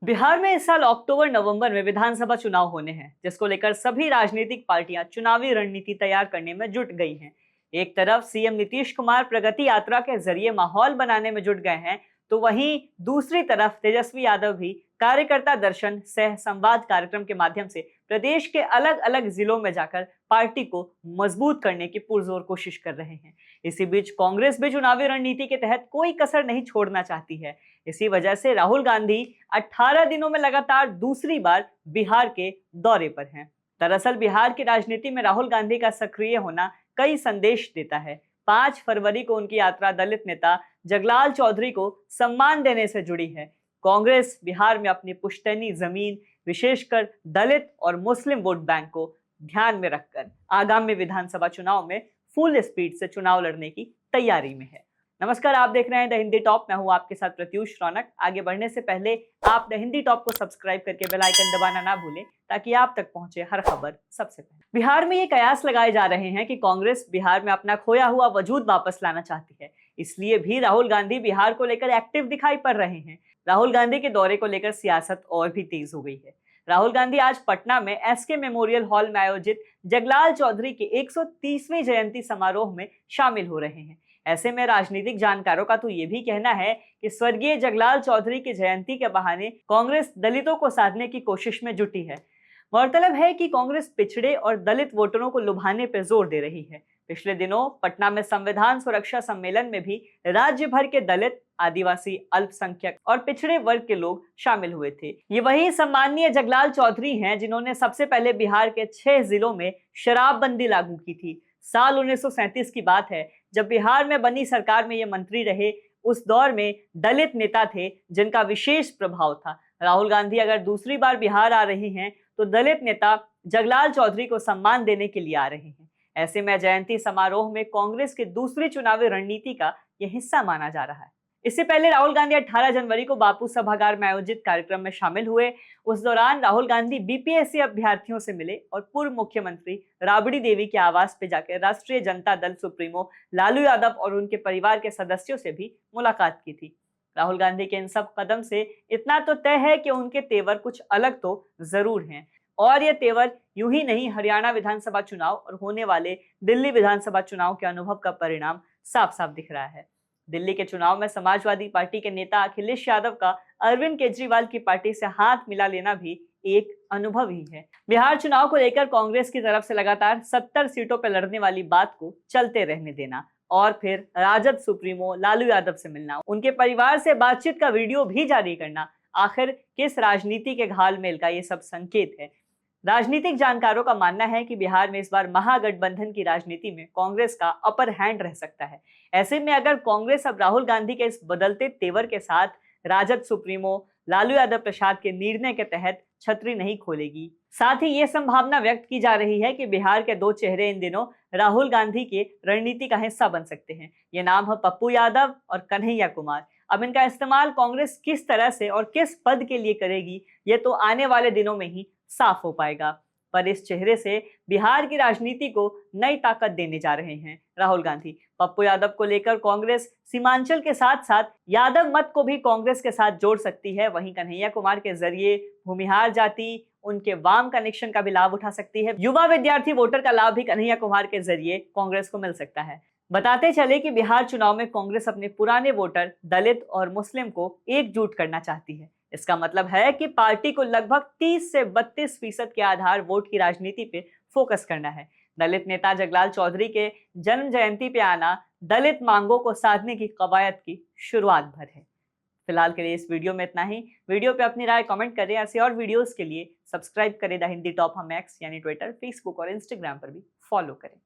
बिहार में इस साल अक्टूबर नवंबर में विधानसभा चुनाव होने हैं, जिसको लेकर सभी राजनीतिक पार्टियां चुनावी रणनीति तैयार करने में जुट गई हैं। एक तरफ सीएम नीतीश कुमार प्रगति यात्रा के जरिए माहौल बनाने में जुट गए हैं, तो वहीं दूसरी तरफ तेजस्वी यादव भी कार्यकर्ता दर्शन सह संवाद कार्यक्रम के माध्यम से प्रदेश के अलग अलग जिलों में जाकर पार्टी को मजबूत करने की पुरजोर कोशिश कर रहे हैं। इसी बीच कांग्रेस भी चुनावी रणनीति के तहत कोई कसर नहीं छोड़ना चाहती है। इसी वजह से राहुल गांधी 18 दिनों में लगातार दूसरी बार बिहार के दौरे पर हैं। दरअसल बिहार की राजनीति में राहुल गांधी का सक्रिय होना कई संदेश देता है। 5 फरवरी को उनकी यात्रा दलित नेता जगलाल चौधरी को सम्मान देने से जुड़ी है। कांग्रेस बिहार में अपनी पुश्तैनी जमीन, विशेषकर दलित और मुस्लिम वोट बैंक को ध्यान में रखकर आगामी विधानसभा चुनाव में फुल स्पीड से चुनाव लड़ने की तैयारी में है। नमस्कार, आप देख रहे हैं द हिंदी टॉप। मैं हूं आपके साथ प्रत्युष रौनक। आगे बढ़ने से पहले आप द हिंदी टॉप को सब्सक्राइब करके बेल आइकन दबाना ना भूलें, ताकि आप तक पहुंचे हर खबर सबसे पहले। बिहार में ये कयास लगाए जा रहे हैं कि कांग्रेस बिहार में अपना खोया हुआ वजूद वापस लाना चाहती है। इसलिए भी राहुल गांधी बिहार को लेकर एक्टिव दिखाई पड़ रहे हैं। राहुल गांधी के दौरे को लेकर सियासत और भी तेज हो गई है। राहुल गांधी आज पटना में एसके मेमोरियल हॉल में आयोजित जगलाल चौधरी के 130वीं जयंती समारोह में शामिल हो रहे हैं। ऐसे में राजनीतिक जानकारों का तो ये भी कहना है कि स्वर्गीय जगलाल चौधरी की जयंती के बहाने कांग्रेस दलितों को साधने की कोशिश में जुटी है। गौरतलब है कि कांग्रेस पिछड़े और दलित वोटरों को लुभाने पर जोर दे रही है। पिछले दिनों पटना में संविधान सुरक्षा सम्मेलन में भी राज्य भर के दलित, आदिवासी, अल्पसंख्यक और पिछड़े वर्ग के लोग शामिल हुए थे। ये वही सम्माननीय जगलाल चौधरी हैं जिन्होंने सबसे पहले बिहार के 6 जिलों में शराबबंदी लागू की थी। साल 1937 की बात है, जब बिहार में बनी सरकार में ये मंत्री रहे। उस दौर में दलित नेता थे जिनका विशेष प्रभाव था। राहुल गांधी अगर दूसरी बार बिहार आ रहे हैं तो दलित नेता जगलाल चौधरी को सम्मान देने के लिए आ रहे हैं। ऐसे में जयंती समारोह में कांग्रेस की दूसरी चुनावी रणनीति का यह हिस्सा माना जा रहा है। इससे पहले राहुल गांधी 18 जनवरी को बापू सभागार में आयोजित कार्यक्रम में शामिल हुए। उस दौरान राहुल गांधी बीपीएससी अभ्यर्थियों से मिले और पूर्व मुख्यमंत्री राबड़ी देवी के आवास पर जाकर राष्ट्रीय जनता दल सुप्रीमो लालू यादव और उनके परिवार के सदस्यों से भी मुलाकात की थी। राहुल गांधी के इन सब कदम से इतना तो तय है कि उनके तेवर कुछ अलग तो जरूर हैं, और ये तेवर यूं ही नहीं, हरियाणा विधानसभा चुनाव और होने वाले दिल्ली विधानसभा चुनाव के अनुभव का परिणाम साफ साफ दिख रहा है। दिल्ली के चुनाव में समाजवादी पार्टी के नेता अखिलेश यादव का अरविंद केजरीवाल की पार्टी से हाथ मिला लेना भी एक अनुभव ही है। बिहार चुनाव को लेकर कांग्रेस की तरफ से लगातार 70 सीटों पर लड़ने वाली बात को चलते रहने देना और फिर राजद सुप्रीमो लालू यादव से मिलना, उनके परिवार से बातचीत का वीडियो भी जारी करना, आखिर किस राजनीति के घालमेल का ये सब संकेत है। राजनीतिक जानकारों का मानना है कि बिहार में इस बार महागठबंधन की राजनीति में कांग्रेस का अपर हैंड रह सकता है। ऐसे में अगर कांग्रेस अब राहुल गांधी के इस बदलते तेवर के साथ राजद सुप्रीमो लालू यादव प्रसाद के निर्णय के तहत छतरी नहीं खोलेगी, साथ ही ये संभावना व्यक्त की जा रही है कि बिहार के 2 चेहरे इन दिनों राहुल गांधी के रणनीति का हिस्सा बन सकते हैं। ये नाम है पप्पू यादव और कन्हैया कुमार। अब इनका इस्तेमाल कांग्रेस किस तरह से और किस पद के लिए करेगी, ये तो आने वाले दिनों में ही साफ हो पाएगा। पर इस चेहरे से बिहार की राजनीति को नई ताकत देने जा रहे हैं राहुल गांधी। पप्पू यादव को लेकर कांग्रेस सीमांचल के साथ साथ यादव मत को भी कांग्रेस के साथ जोड़ सकती है। वहीं कन्हैया कुमार के जरिए भूमिहार जाति, उनके वाम कनेक्शन का भी लाभ उठा सकती है। युवा विद्यार्थी वोटर का लाभ भी कन्हैया कुमार के जरिए कांग्रेस को मिल सकता है। बताते चले कि बिहार चुनाव में कांग्रेस अपने पुराने वोटर दलित और मुस्लिम को एकजुट करना चाहती है। इसका मतलब है कि पार्टी को लगभग 30 से 32% के आधार वोट की राजनीति पे फोकस करना है। दलित नेता जगलाल चौधरी के जन्म जयंती पे आना दलित मांगों को साधने की कवायद की शुरुआत भर है। फिलहाल के लिए इस वीडियो में इतना ही। वीडियो पे अपनी राय कमेंट करें। ऐसे और वीडियोस के लिए सब्सक्राइब करें द हिंदी टॉप। हम एक्स यानी ट्विटर, फेसबुक और इंस्टाग्राम पर भी फॉलो करें।